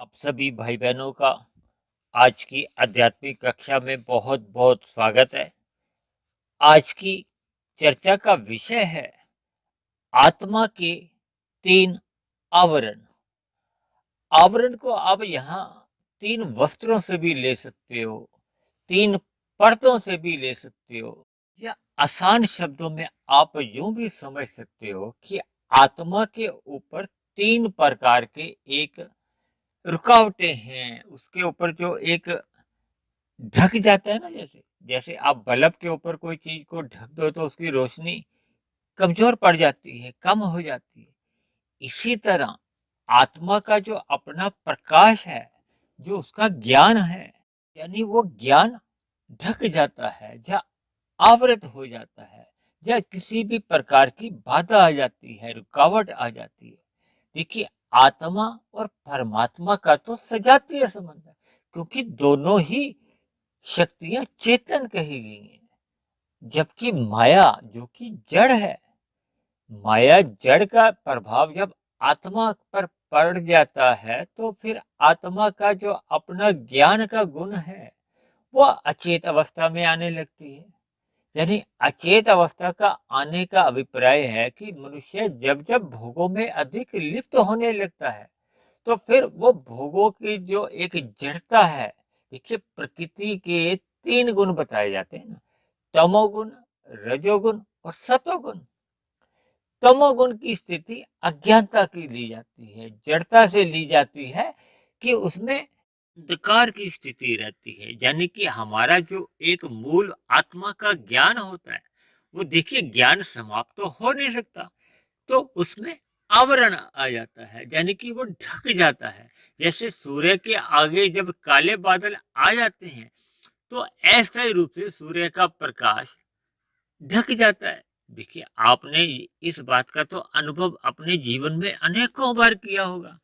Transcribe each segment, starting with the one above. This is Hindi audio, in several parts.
आप सभी भाई बहनों का आज की आध्यात्मिक कक्षा में बहुत बहुत स्वागत है। आज की चर्चा का विषय है आत्मा के 3 आवरण। आवरण को आप यहाँ 3 वस्त्रों से भी ले सकते हो, 3 परतों से भी ले सकते हो, या आसान शब्दों में आप यूं भी समझ सकते हो कि आत्मा के ऊपर 3 प्रकार के एक रुकावटें हैं। उसके ऊपर जो एक ढक जाता है ना, जैसे जैसे आप बल्ब के ऊपर कोई चीज को ढक दो तो उसकी रोशनी कमजोर पड़ जाती है, कम हो जाती है। इसी तरह आत्मा का जो अपना प्रकाश है, जो उसका ज्ञान है, यानी वो ज्ञान ढक जाता है या आवृत हो जाता है, या किसी भी प्रकार की बाधा आ जाती है, रुकावट आ जाती है। देखिए, आत्मा और परमात्मा का तो सजातीय संबंध है, क्योंकि दोनों ही शक्तियां चेतन कही गई हैं। जबकि माया जो कि जड़ है, माया जड़ का प्रभाव जब आत्मा पर पड़ जाता है तो फिर आत्मा का जो अपना ज्ञान का गुण है वो अचेत अवस्था में आने लगती है। यानी अचेत अवस्था का आने का अभिप्राय है कि मनुष्य जब जब भोगों में अधिक लिप्त होने लगता है तो फिर वो भोगों की जो एक जड़ता है। देखिए, प्रकृति के 3 गुण बताए जाते हैं ना, तमोगुण, रजोगुण और सतोगुण। तमोगुण की स्थिति अज्ञानता की ली जाती है, जड़ता से ली जाती है, कि उसमें अंधकार की स्थिति रहती है। यानी कि हमारा जो एक मूल आत्मा का ज्ञान होता है, वो देखिए ज्ञान समाप्त तो हो नहीं सकता, तो उसमें आवरण आ जाता है, यानी कि वो ढक जाता है। जैसे सूर्य के आगे जब काले बादल आ जाते हैं तो ऐसे रूप से सूर्य का प्रकाश ढक जाता है। देखिए, आपने इस बात का तो अनुभव अपने जीवन में अनेकों बार किया होगा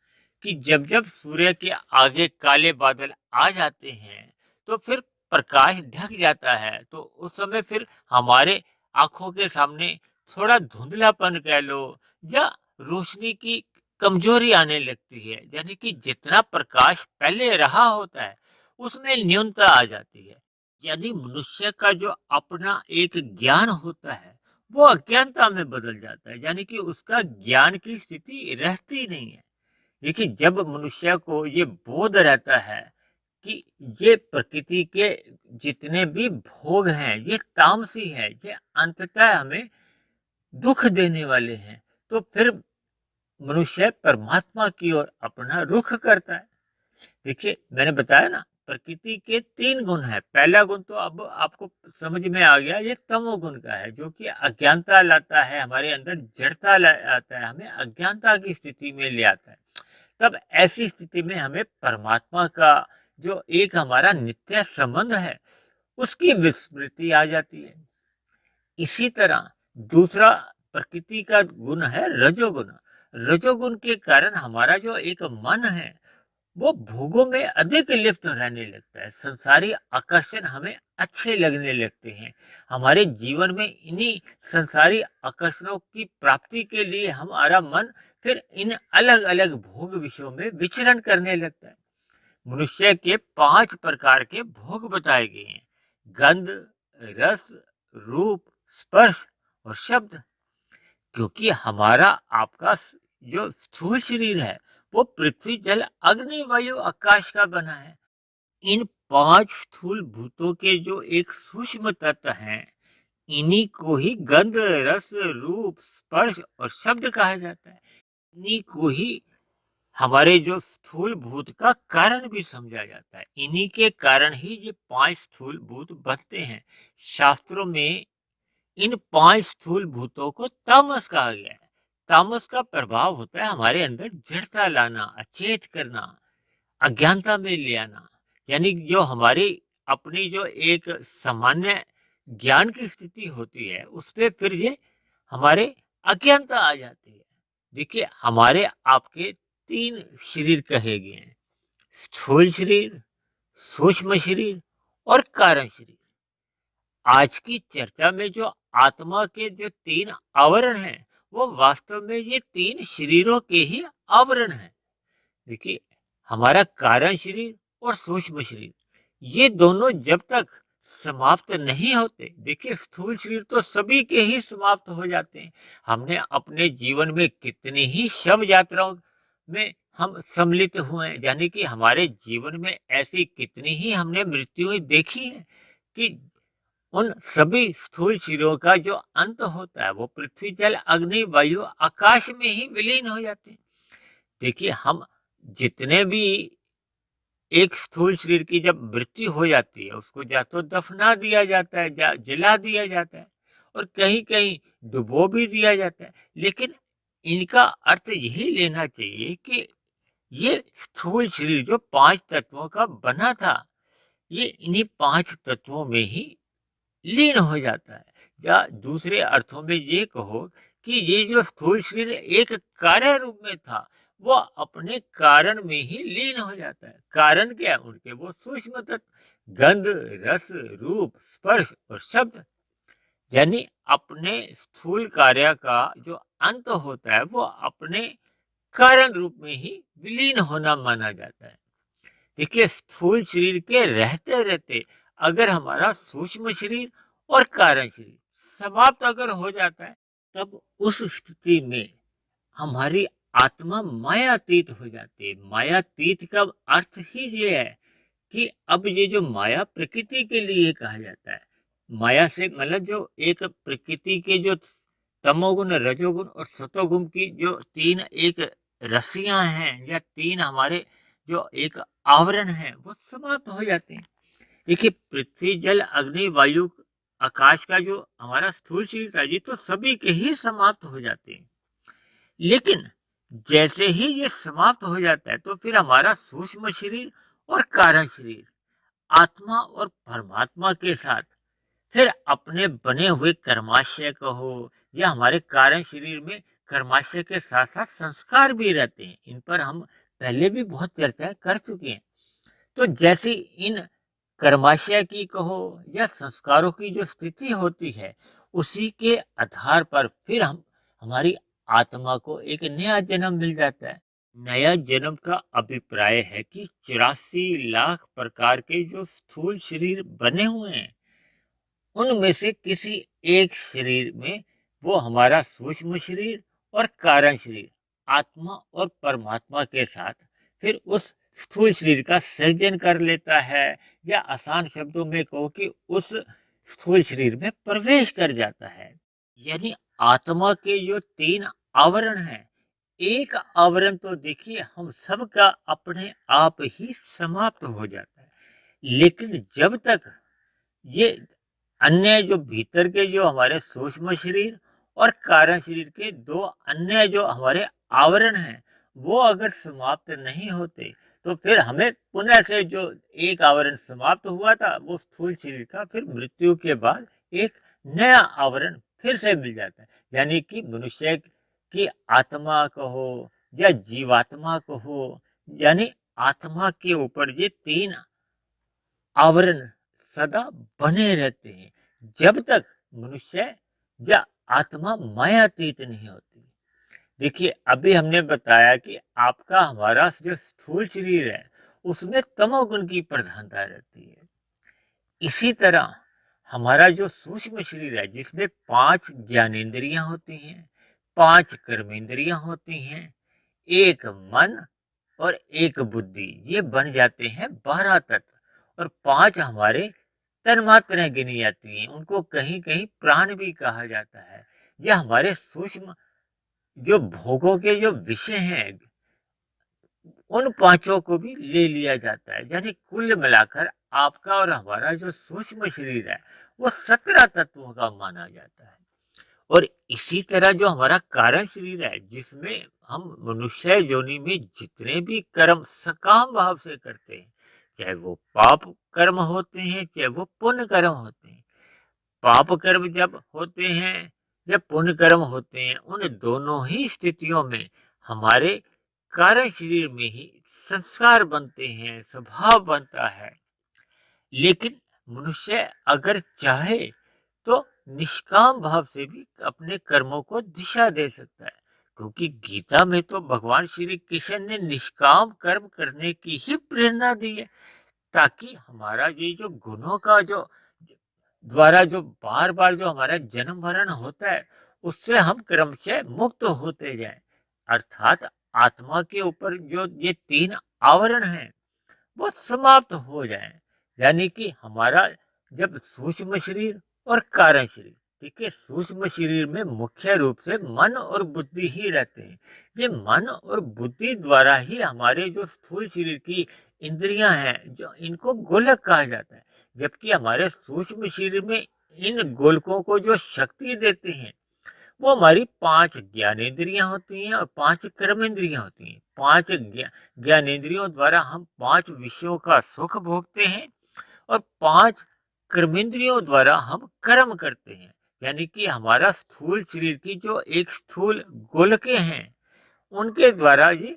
कि जब जब सूर्य के आगे काले बादल आ जाते हैं तो फिर प्रकाश ढक जाता है, तो उस समय फिर हमारे आंखों के सामने थोड़ा धुंधलापन कह लो, या रोशनी की कमजोरी आने लगती है। यानी कि जितना प्रकाश पहले रहा होता है उसमें न्यूनता आ जाती है। यानी मनुष्य का जो अपना एक ज्ञान होता है वो अज्ञानता में बदल जाता है, यानी कि उसका ज्ञान की स्थिति रहती नहीं है। देखिए, जब मनुष्य को ये बोध रहता है कि ये प्रकृति के जितने भी भोग हैं ये तामसी है, ये अंततः हमें दुख देने वाले हैं, तो फिर मनुष्य परमात्मा की ओर अपना रुख करता है। देखिए, मैंने बताया ना, प्रकृति के 3 गुण है। पहला गुण तो अब आपको समझ में आ गया, ये तमोगुण का है, जो कि अज्ञानता लाता है, हमारे अंदर जड़ता लाता है, हमें अज्ञानता की स्थिति में ले आता है। तब ऐसी स्थिति में हमें परमात्मा का जो एक हमारा नित्य संबंध है उसकी विस्मृति आ जाती है। इसी तरह दूसरा प्रकृति का गुण है रजोगुण। रजोगुण के कारण हमारा जो एक मन है वो भोगों में अधिक लिप्त रहने लगता है। संसारी आकर्षण हमें अच्छे लगने लगते हैं। हमारे जीवन में इन्हीं संसारी आकर्षणों की प्राप्ति के लिए हमारा मन फिर इन अलग अलग भोग विषयों में विचरण करने लगता है। मनुष्य के 5 प्रकार के भोग बताए गए हैं: गंध, रस, रूप, स्पर्श और शब्द। क्योंकि हमारा आपका जो स्थूल शरीर है वो पृथ्वी, जल, अग्नि, वायु, आकाश का बना है। इन 5 स्थूल भूतों के जो एक सूक्ष्म तत्व हैं, इन्हीं को ही गंध, रस, रूप, स्पर्श और शब्द कहा जाता है। इन्हीं को ही हमारे जो स्थूल भूत का कारण भी समझा जाता है। इन्हीं के कारण ही ये 5 स्थूल भूत बनते हैं। शास्त्रों में इन 5 स्थूल भूतों को तामस कहा गया है। तामस का प्रभाव होता है हमारे अंदर जड़ता लाना, अचेत करना, अज्ञानता में ले आना। यानी जो हमारी अपनी जो एक सामान्य ज्ञान की स्थिति होती है उस पे फिर ये हमारे अज्ञानता आ जाती है। देखिए, हमारे आपके 3 शरीर कहे गए हैं: स्थूल शरीर, सूक्ष्म शरीर और कारण शरीर। आज की चर्चा में जो आत्मा के जो 3 आवरण हैं वो वास्तव में ये 3 शरीरों के ही आवरण हैं। देखिए, हमारा कारण शरीर और सूक्ष्म शरीर, ये दोनों जब तक समाप्त नहीं होते, देखिए स्थूल शरीर तो सभी के ही समाप्त हो जाते हैं। हमने अपने जीवन में कितनी ही शव यात्राओं में हम सम्मिलित हुए हैं, यानी कि हमारे जीवन में ऐसी कितनी ही हमने मृत्युएं देखी है कि उन सभी स्थूल शरीरों का जो अंत होता है वो पृथ्वी जल अग्नि वायु आकाश में ही विलीन हो जाते हैं। देखिए हम जितने भी एक स्थूल शरीर की जब मृत्यु हो जाती है उसको या तो दफना दिया जाता है या जला दिया जाता है और कहीं कहीं डुबो भी दिया जाता है, लेकिन इनका अर्थ यही लेना चाहिए कि ये स्थूल शरीर जो पांच तत्वों का बना था, ये इन्हीं पांच तत्वों में ही लीन हो जाता है। या दूसरे अर्थों में ये कहो कि ये जो स्थूल शरीर एक कार्य रूप में था वो अपने कारण में ही लीन हो जाता है। कारण क्या है उनके? वो सूक्ष्म तत्व गंध रस रूप स्पर्श और शब्द, यानी अपने स्थूल कार्य का जो अंत होता है वो अपने कारण रूप में ही विलीन होना माना जाता है। देखिए स्थूल शरीर के रहते रहते अगर हमारा सूक्ष्म शरीर और कारण शरीर समाप्त अगर हो जाता है, तब उस स्थिति में हमारी आत्मा मायातीत हो जाती है। मायातीत का अर्थ ही ये है कि अब ये जो माया प्रकृति के लिए कहा जाता है, माया से मतलब जो एक प्रकृति के जो तमोगुण रजोगुण और सतोगुण की जो तीन एक रस्सियां हैं या तीन हमारे जो एक आवरण है वो समाप्त हो जाते हैं। देखिए पृथ्वी जल अग्नि वायु आकाश का जो हमारा स्थूल शरीर था ये तो सभी के ही समाप्त हो जाते हैं, लेकिन जैसे ही ये समाप्त हो जाता है तो फिर हमारा सूक्ष्म शरीर और कारण शरीर आत्मा और परमात्मा के साथ फिर अपने बने हुए कर्माशय कहो या हमारे कारण शरीर में कर्माशय के साथ साथ संस्कार भी रहते हैं। इन पर हम पहले भी बहुत चर्चा कर चुके हैं। तो जैसी इन कर्माशय की कहो या संस्कारों की जो स्थिति होती है उसी के आधार पर फिर हम हमारी आत्मा को एक नया जन्म मिल जाता है। नया जन्म का अभिप्राय है कि 84 लाख प्रकार के जो स्थूल शरीर बने हुए हैं उनमें से किसी एक शरीर में वो हमारा सूक्ष्म शरीर और कारण शरीर आत्मा और परमात्मा के साथ फिर उस स्थूल शरीर का सृजन कर लेता है, या आसान शब्दों में कहो कि उस स्थूल शरीर में प्रवेश कर जाता है। यानी आत्मा के जो तीन आवरण हैं, एक आवरण तो देखिए हम सबका अपने आप ही समाप्त हो जाता है, लेकिन जब तक ये अन्य जो भीतर के जो हमारे सूक्ष्म शरीर और कारण शरीर के दो अन्य जो हमारे आवरण हैं वो अगर समाप्त नहीं होते तो फिर हमें पुनः से जो एक आवरण समाप्त हुआ था वो स्थूल शरीर का फिर मृत्यु के बाद एक नया आवरण फिर से मिल जाता है। यानी कि मनुष्य की आत्मा कहो या जीवात्मा कहो, यानी आत्मा के ऊपर ये तीन आवरण सदा बने रहते हैं जब तक मनुष्य या आत्मा मायातीत नहीं होती। देखिए अभी हमने बताया कि आपका हमारा जो स्थूल शरीर है उसमें तमोगुण की प्रधानता रहती है। इसी तरह हमारा जो सूक्ष्म शरीर है जिसमें पांच ज्ञानेंद्रियां होती हैं, पांच कर्मेंद्रियां होती हैं, एक मन और एक बुद्धि, ये बन जाते हैं 12 तत्व। और पांच हमारे तन्मात्राएं गिनी जाती हैं, उनको कहीं कहीं प्राण भी कहा जाता है। यह हमारे सूक्ष्म जो भोगों के जो विषय हैं उन पांचों को भी ले लिया जाता है। यानी कुल मिलाकर आपका और हमारा जो सूक्ष्म शरीर है वो 17 तत्वों का माना जाता है। और इसी तरह जो हमारा कारण शरीर है जिसमें हम मनुष्य योनि में जितने भी कर्म सकाम भाव से करते हैं, चाहे वो पाप कर्म होते हैं चाहे वो पुण्य कर्म होते हैं, पाप कर्म जब होते हैं या पुण्य कर्म होते हैं, उन दोनों ही स्थितियों में हमारे कारण शरीर में ही संस्कार बनते हैं, स्वभाव बनता है। लेकिन मनुष्य अगर चाहे तो निष्काम भाव से भी अपने कर्मों को दिशा दे सकता है। क्योंकि गीता में तो भगवान श्री कृष्ण ने निष्काम कर्म करने की ही प्रेरणा दी है, ताकि हमारा ये जो गुणों का जो द्वारा जो बार बार जो हमारा जन्म मरण होता है, उससे हम क्रमशः मुक्त होते जाएं। अर्थात आत्मा के ऊपर जो ये तीन आवरण हैं वो समाप्त हो जाएं। यानी कि हमारा जब सूक्ष्म शरीर और कारण शरीर, ठीक है, सूक्ष्म शरीर में मुख्य रूप से मन और बुद्धि ही रहते हैं। ये मन और बुद्धि द्वारा ही हमारे जो स्थूल शरीर की इंद्रियां हैं, जो इनको गोलक कहा जाता है, जबकि हमारे सूक्ष्म शरीर में इन गोलकों को जो शक्ति देते हैं वो हमारी 5 ज्ञानेंद्रियां होती हैं और 5 कर्मेंद्रियां होती हैं। 5 ज्ञानेंद्रियों द्वारा हम 5 विषयों का सुख भोगते हैं और 5 कर्मेंद्रियों द्वारा हम कर्म करते हैं। यानी कि हमारा स्थूल शरीर की जो एक स्थूल गोलकें हैं, उनके द्वारा ये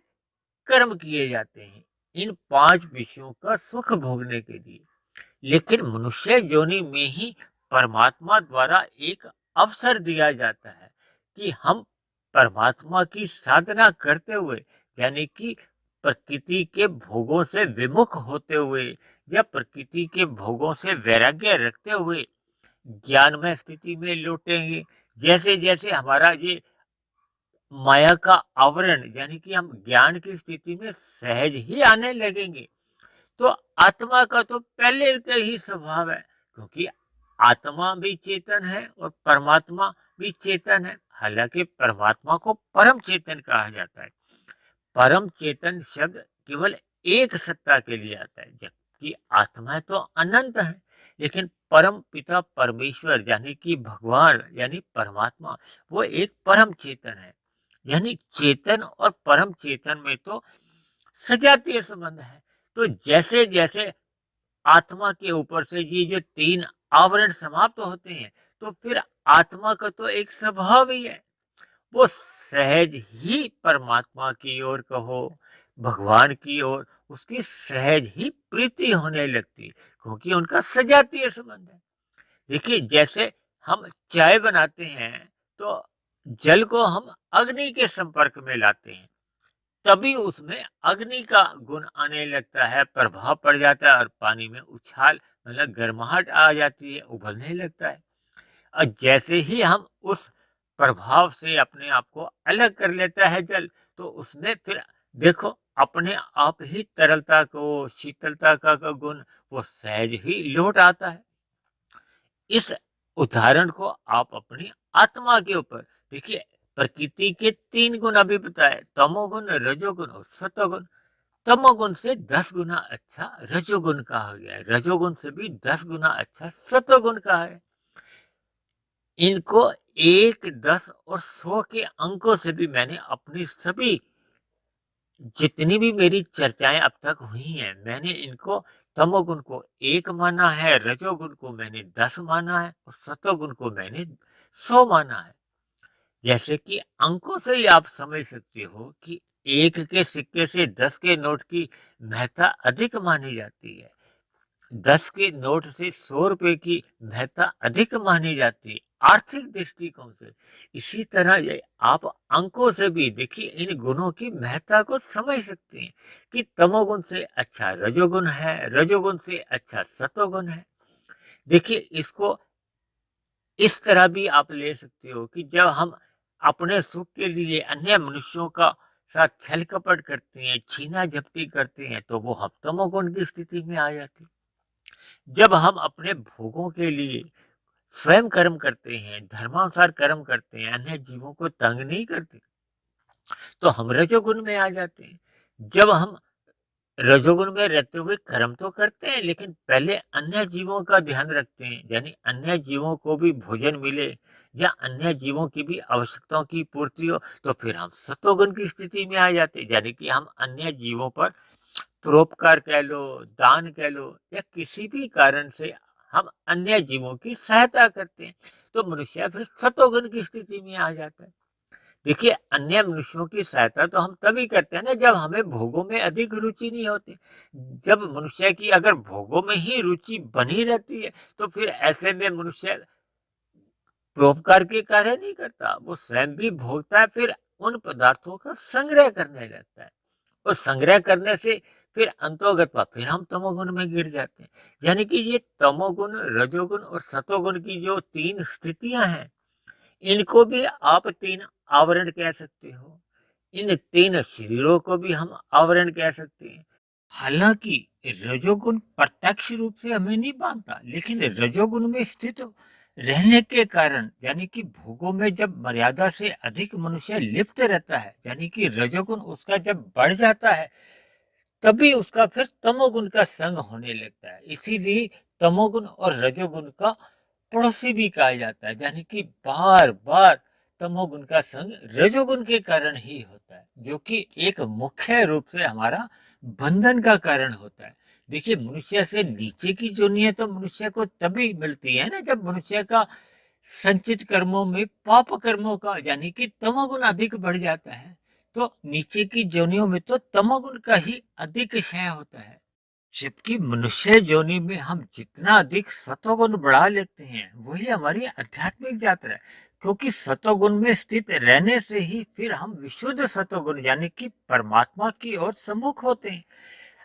कर्म किए जाते हैं इन 5 विषयों का सुख भोगने के लिए। लेकिन मनुष्य योनि में ही परमात्मा द्वारा एक अवसर दिया जाता है कि हम परमात्मा की साधना करते हुए, यानी कि प्रकृति के भोगों से विमुख होते हुए या प्रकृति के भोगों से वैराग्य रखते हुए ज्ञानमय स्थिति में लौटेंगे। जैसे जैसे हमारा ये माया का आवरण, यानी कि हम ज्ञान की स्थिति में सहज ही आने लगेंगे, तो आत्मा का तो पहले का ही स्वभाव है, क्योंकि आत्मा भी चेतन है और परमात्मा भी चेतन है। हालांकि परमात्मा को परम चेतन कहा जाता है। परम चेतन शब्द केवल एक सत्ता के लिए आता है, जबकि आत्मा तो अनंत है। लेकिन परम पिता परमेश्वर यानी कि भगवान यानी परमात्मा, वो एक परम चेतन है। यानी चेतन और परम चेतन में तो सजातीय संबंध है। तो जैसे जैसे आत्मा के ऊपर से ये जो 3 आवरण समाप्त होते हैं, तो फिर आत्मा का तो एक स्वभाव ही है, वो सहज ही परमात्मा की ओर कहो, भगवान की ओर उसकी सहज ही प्रीति होने लगती, क्योंकि उनका सजातीय संबंध है। देखिए, जैसे हम चाय बनाते हैं तो जल को हम अग्नि के संपर्क में लाते हैं, तभी उसमें अग्नि का गुण आने लगता है, प्रभाव पड़ जाता है और पानी में उछाल मतलब गर्माहट आ जाती है, उबलने लगता है। और जैसे ही हम उस प्रभाव से अपने आप को अलग कर लेता है जल, तो उसमें फिर देखो अपने आप ही तरलता को, शीतलता का गुण वो सहज ही लौट आता है। इस उदाहरण को आप अपनी आत्मा के ऊपर देखिए। प्रकृति के 3 गुण अभी बताए, तमोगुण, रजोगुण और सतोगुण। तमोगुण से 10 गुना अच्छा रजोगुण कहा गया है, रजोगुण से भी 10 गुना अच्छा सतोगुण कहा है। इनको 1, 10 और 100 के अंकों से भी मैंने अपनी सभी जितनी भी मेरी चर्चाएं अब तक हुई हैं, मैंने इनको तमोगुण को 1 माना है, रजोगुण को मैंने 10 माना है और सतोगुण को मैंने 100 माना है। जैसे कि अंकों से ही आप समझ सकते हो कि 1 के सिक्के से 10 के नोट की महत्ता अधिक मानी जाती है, 10 के नोट से 100 रुपए की महत्ता अधिक मानी जाती है आर्थिक दृष्टिकोण से। इसी तरह ये आप अंकों से भी देखिए इन गुणों की महत्ता को समझ सकते हैं कि तमोगुण से अच्छा रजोगुण है, रजोगुण से अच्छा सतोगुण है। देखिए, इसको इस तरह भी आप ले सकते हो कि जब हम अपने सुख के लिए अन्य मनुष्यों का साथ छल कपट करते हैं, छीना झपटी करते हैं, तो वो हम तमोगुण की स्थिति में आ जाते हैं। जब हम अपने भोगों के लिए स्वयं कर्म करते हैं, धर्मानुसार कर्म करते हैं, अन्य जीवों को तंग नहीं करते, तो हम रजोगुण में आ जाते हैं। जब हम रजोगुण में रहते हुए कर्म तो करते हैं, लेकिन पहले अन्य जीवों का ध्यान रखते हैं, यानी अन्य जीवों को भी भोजन मिले या अन्य जीवों की भी आवश्यकताओं की पूर्ति हो, तो फिर हम सतोगुण की स्थिति में आ जाते हैं। यानी कि हम अन्य जीवों पर परोपकार कह लो, दान कह लो या किसी भी कारण से हम अन्य जीवों की सहायता करते हैं, तो मनुष्य फिर सतोगुण की स्थिति में आ जाता है। देखिए, अन्य मनुष्यों की सहायता तो हम तभी करते हैं ना जब हमें भोगों में अधिक रुचि नहीं होती। जब मनुष्य की अगर भोगों में ही रुचि बनी रहती है, तो फिर ऐसे में मनुष्य परोपकार के कार्य नहीं करता, वो स्वयं भी भोगता है, फिर उन पदार्थों का संग्रह करने लगता है, और संग्रह करने से फिर अंतोगत्वा फिर हम तमोगुण में गिर जाते हैं। यानी कि ये तमोगुण, रजोगुण और सतोगुण की जो तीन स्थितियां हैं, इनको भी आप तीन आवरण कह सकते हो। इन तीन शरीरों को भी हम आवरण कह सकते हैं। हालांकि रजोगुण प्रत्यक्ष रूप से हमें नहीं बांधता, लेकिन रजोगुण में स्थित रहने के कारण, यानी कि भोगों में जब मर्यादा से अधिक मनुष्य लिप्त रहता है, यानी कि रजोगुण उसका जब बढ़ जाता है, तभी उसका फिर तमोगुण का संग होने लगता है। इसीलिए तमोगुण और रजोगुण का पड़ोसी भी कहा जाता है, यानी कि बार बार तमोगुण का संग रजोगुण के कारण ही होता है, जो कि एक मुख्य रूप से हमारा बंधन का कारण होता है। देखिए, मनुष्य से नीचे की जोनियां तो मनुष्य को तभी मिलती है ना, जब मनुष्य का संचित कर्मों में पाप कर्मों का, यानी कि तमोगुण अधिक बढ़ जाता है। तो नीचे की जोनियों में तो तमोगुण का ही अधिक क्षय होता है, जबकि मनुष्य योनि में हम जितना अधिक सतोगुण बढ़ा लेते हैं, वही हमारी आध्यात्मिक यात्रा है। क्योंकि सतोगुण में स्थित रहने से ही फिर हम विशुद्ध सतोगुण, यानी कि परमात्मा की ओर सम्मुख होते हैं।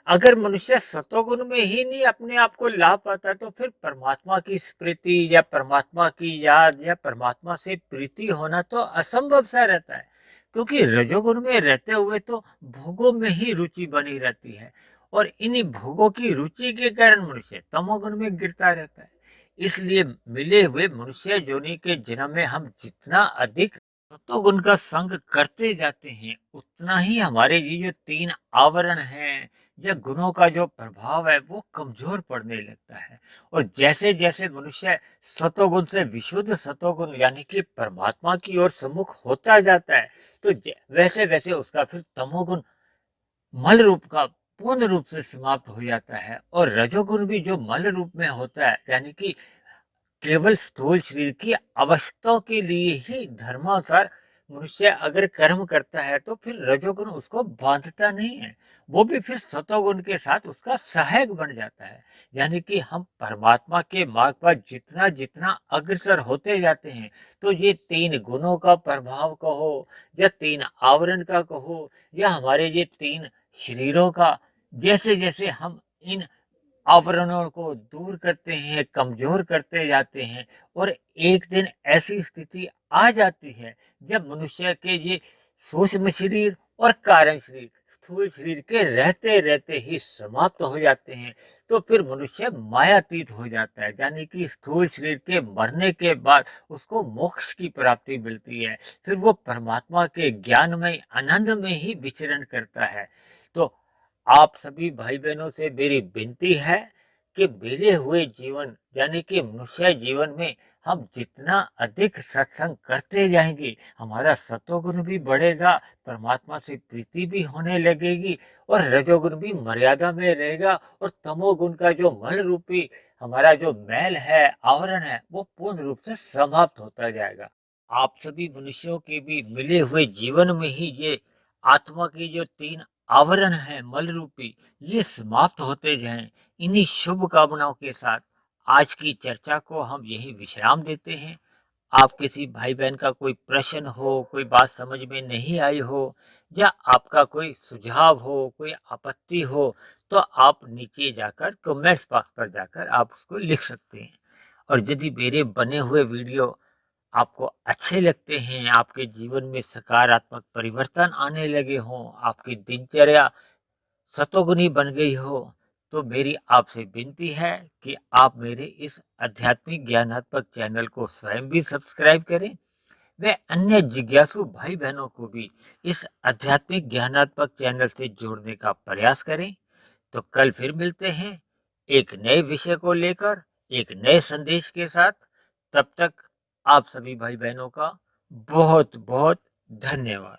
अगर मनुष्य सतोगुण में ही नहीं अपने आप को ला पाता, तो फिर परमात्मा की स्मृति या परमात्मा की याद या परमात्मा से प्रीति होना तो असंभव सा रहता है। क्योंकि रजोगुण में रहते हुए तो भोगों में ही रुचि बनी रहती है, और इन्हीं भोगों की रुचि के कारण मनुष्य तमोगुण में गिरता रहता है। इसलिए मिले हुए मनुष्य योनि के जन्म में हम जितना अधिक सतोगुण का संग करते जाते हैं, उतना ही हमारे ये जो तीन आवरण हैं या गुणों का जो प्रभाव है, वो कमजोर पड़ने लगता है। और जैसे जैसे मनुष्य सतोगुण से विशुद्ध सतोगुण, यानी कि परमात्मा की ओर सम्मुख होता जाता है, तो वैसे वैसे उसका फिर तमोगुण मल रूप का पूर्ण रूप से समाप्त हो जाता है। और रजोगुण भी जो मल रूप में होता है, यानी कि केवल स्थूल शरीर की आवश्यकताओं के लिए ही धर्मानुसार मनुष्य अगर कर्म करता है, तो फिर रजोगुण उसको बांधता नहीं है, वो भी फिर सतोगुण के साथ उसका सहायक बन जाता है। यानी कि हम परमात्मा के मार्ग पर जितना जितना अग्रसर होते जाते हैं, तो ये तीन गुणों का प्रभाव कहो या तीन आवरण का कहो या हमारे ये तीन शरीरों का, जैसे जैसे हम इन आवरणों को दूर करते हैं, कमजोर करते जाते हैं, और एक दिन ऐसी स्थिति आ जाती है जब मनुष्य के ये सूक्ष्म शरीर और कारण शरीर स्थूल शरीर के रहते रहते ही समाप्त हो जाते हैं, तो फिर मनुष्य मायातीत हो जाता है। यानी कि स्थूल शरीर के मरने के बाद उसको मोक्ष की प्राप्ति मिलती है, फिर वो परमात्मा के ज्ञान में, आनंद में ही विचरण करता है। तो आप सभी भाई बहनों से मेरी विनती है कि मिले हुए जीवन, यानी कि मनुष्य जीवन में हम जितना अधिक सत्संग करते जाएंगे, हमारा सतोगुण भी बढ़ेगा, परमात्मा से प्रीति भी होने लगेगी, और रजोगुण भी मर्यादा में रहेगा, और तमोगुण का जो मल रूपी हमारा जो मैल है, आवरण है, वो पूर्ण रूप से समाप्त होता जाएगा। आप सभी मनुष्यों के भी मिले हुए जीवन में ही ये आत्मा की जो तीन आवरण है मल रूपी, ये समाप्त होते जाएं। इन्हीं शुभ कामनाओं के साथ आज की चर्चा को हम यही विश्राम देते हैं। आप किसी भाई बहन का कोई प्रश्न हो, कोई बात समझ में नहीं आई हो, या आपका कोई सुझाव हो, कोई आपत्ति हो, तो आप नीचे जाकर कमेंट्स बॉक्स पर जाकर आप उसको लिख सकते हैं। और यदि मेरे बने हुए वीडियो आपको अच्छे लगते हैं, आपके जीवन में सकारात्मक परिवर्तन आने लगे हों, आपकी दिनचर्या सतोगुनी बन गई हो, तो मेरी आपसे विनती है कि आप मेरे इस आध्यात्मिक ज्ञानात्मक चैनल को स्वयं भी सब्सक्राइब करें, व अन्य जिज्ञासु भाई बहनों को भी इस आध्यात्मिक ज्ञानात्मक चैनल से जोड़ने का प्रयास करें। तो कल फिर मिलते हैं एक नए विषय को लेकर, एक नए संदेश के साथ। तब तक आप सभी भाई बहनों का बहुत बहुत धन्यवाद।